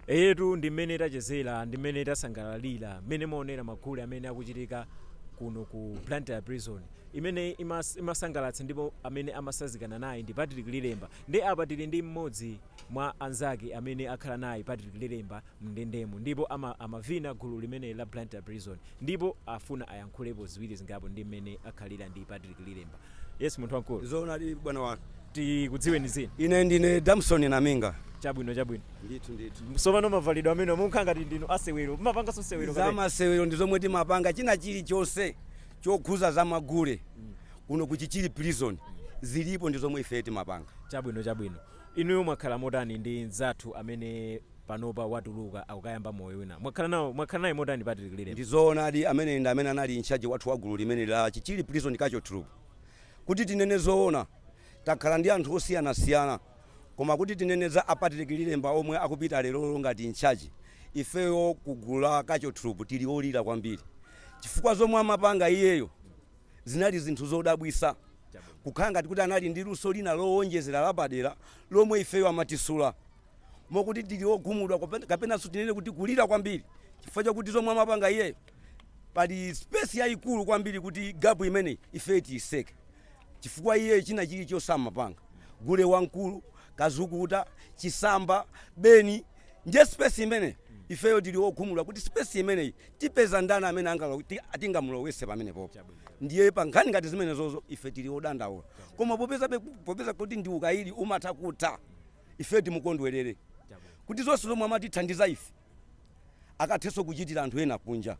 Etu ndimene tachezera ndimene tasangalalira mmene maonera magule amene akuchitika kuno ku Blantyre prison imene imasangalatsa ndipo amene amasazikana naye ndi Patrick Lilemba ndi apa tili ndi mmodzi mwa anzake amene akhala naye Patrick Lilemba mndendemo ndipo amavina gulu limene la Blantyre prison ndipo afuna ayankhulepo ziwiri zingapo ndi mmene akhalira ndi Patrick Lilemba. Yes munthu wankulu. Zona ali bwana wanu. Tikudziweni zina. Ine ndine Damson Naminga. Chabwino. Ndithu. Sopano mavalidwe amene munkanga ndino asewero mapanga sosewero kale. Zamasewero ndizomwe timapanga china chilichonse chokhuza za magule kuno kuchichiri prison zilipo ndizomwe ife timapanga. Chabwino. Inuyo mwakhala motani ndi nzathu amene panopa watuluka akukayamba moyo wina. Mwakhala naye motani Patrick Lilemba. Ndizona ali amene anali in charge wathu wa gulu limene la chichiri prison kacho troop. Kuti tinene zoona takhala ndi anthu osiyana koma kuti tinene za Patrick Lilemba omwe akupita lero ngati in charge ifeyo kugula kacho troop tili olira kwambiri chifukwa zomwe amapanga iyeyo zinali zinthu zodabwisa kukhala ngati kuti anali ndi luso lina lowonjezera lapadera lomwe ifeyo amatisula mokuti tili ogumudwa kapena tinene kuti kulira kwambiri chifukwa chakuti zomwe amapanga iyeyo pali space yayikulu kwambiri kuti gapu imene ifeyo tiyiseke chifukwa iyeyo china chilichonse amapanga gule wankulu kazukuta chisamba beni nje space imene ifeyo tili ogumudwa kuti space imene tipeza ndana amene atingamulowese pamene popo ndiye pankhani ngati zimene zozo ife tili odandaula koma popeza kuti ndi ukayidi umathakuta ife timukondwerere kuti zonse zomwe amatithandiza ife akathenso kuchitira anthu ena kunja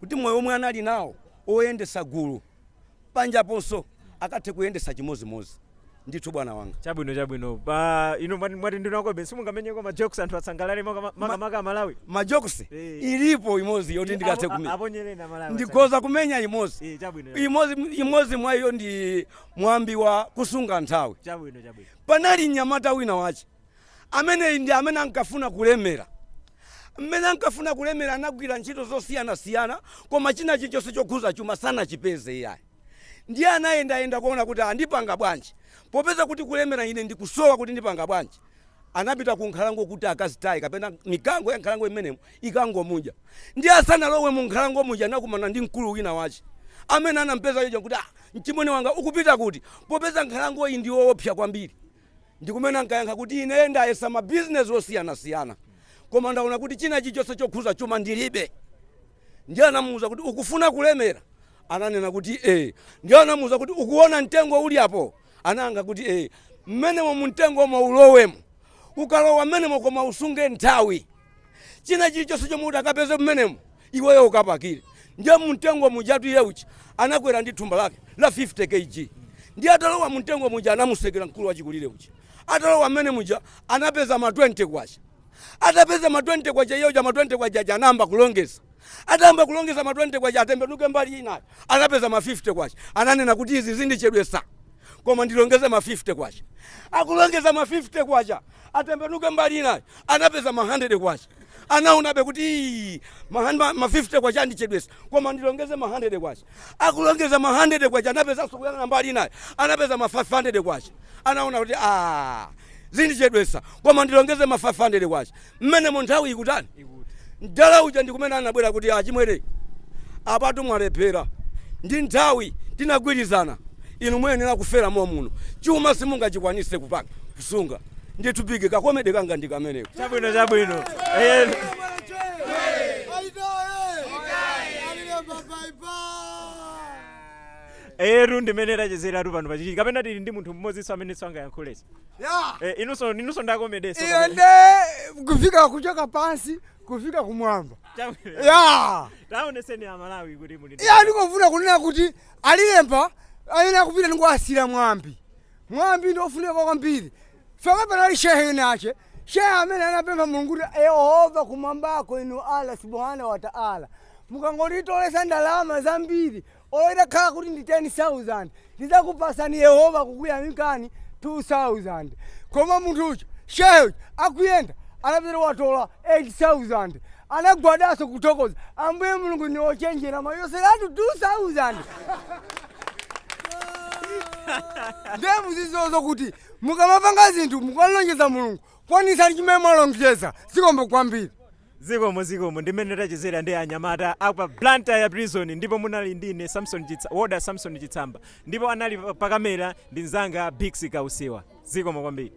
kuti moyo omwe anali nawo oyendesa gulu panjaponso akathe kuyendesa chimozimozi ndithu bwana wanga. Chabwino pa ino mwati ndinakobe simungamenyeko ma jokes anthu atsangalale maka Malawi. Ma jokes ilipo imozi yoti ndikathe kumenya. Aponyelena Malawi. Ndikoza kumenya imozi. Chabwino. Imozi mwayo ndi mwambi wa kusunga nthawi. Chabwino. Panali nyamata wina wache amene ankafuna kulemera. Mmene ankafuna kulemera anagwira ntchito zosiyana koma china chilichonse chokhuza chuma sana chipeze iyayi. Ndiye anayenda kuona kuti andipanga bwanji popeza kuti kulemera ine ndikusowa kuti ndipanga bwanji anapita ku nkhalango kuti akazitayi kapena mikango ya nkhalango imenemo ikangomuja ndiye asanalowe mu nkhalango muja anakumana ndi mkulu wina wache amene anampeza yoja kuti mchimwene wanga ukupita kuti popeza nkhalango iyi ndi woopsa kwambiri ndikumene ankayankha kuti ine ndayesa ma business osiyana koma ndaona kuti china chilichonse chokhuza chuma ndilibe ndiye anamuwuza kuti ukufuna kulemera ananena kuti ndiye anamuwuza kuti ukuona mtengo uli apo ananga kuti mmenemo mtengo maulowemo ukalowa mmenemo koma usunge nthawi china chilichonse chomwe utakapeze mmenemo iweyo ukapakire ndiye mtengo mujatu yeuchi anakwera ndi thumba lake la 50 kg ndiye atalowa mtengo muja anamusekera mkulu wachikulire uchi atalowa mmene muja anapeza ma 20 kwacha atapeza ma 20 kwacha yeyo ma 20 kwacha anamba kulongeza atamba kulongeza ma 20 kwacha atembenuke mbali inayo anapeza ma 50 kwacha ananena kuti izi zindichedwesa koma ndilongeze ma 50 kwacha akulongeza ma 50 kwacha atembenuke mbali inayo anapeza ma 100 kwacha anaonabe kuti ma 50 kwacha ndichedwesa koma ndilongeze ma 100 kwacha akulongeza ma 100 kwacha anapeza sokuyana mbali inayo anapeza ma 500 kwacha anaona kuti zindichedwesa koma ndilongeze ma 500 kwacha mmene mu nthawi ikutani ndala uja ndikumene anabwera kuti achimwere apatu mwalephera ndi nthawi tinagwirizana inu muyenera kufera muno chuma simungachikwanise kupanga kusunga nditupike kakomede kanga ndikameneko. Chabwino ndimene tachezera tu pano pachichi kapena tili ndi munthu mmodzi so amene swanga yankhulesa inunso ndakomedesa inde kufika kuchoka pansi kufika kumwamba taoneseni Amalawi kuti muli ndikufuna kunena kuti Alilemba ayina kupita ndikuasira mwambi ndofunika kwambiri faka panali shehe nache shehe amene anapempha Mulungu kuti Yehova kumwambako inu Allah subhanahu wa ta'ala mukangonditolesa ndalama zambiri oita khala kuti ndi 10,000 ndizakupasani Yehova kukuyamikani 2,000 koma munthu ucho shehe ucho akuyenda anapita watola 8,000 anagwadaso kutokoza ambuye Mulungu ni ochenjera mayoseratu 2,000 ndemu zizozo kuti mukamapanga zinthu mukalonjeza Mulungu kwanisa chimene mwalonjeza zikomo kwambiri. zikomo ndimene tachezera ndi anyamata apa Blantyre Prison ndipo munali ndine Woda Samson Chitsamba ndipo anali pa kamera ndi mzanga Bix Kausiwa. Zikomo kwambiri.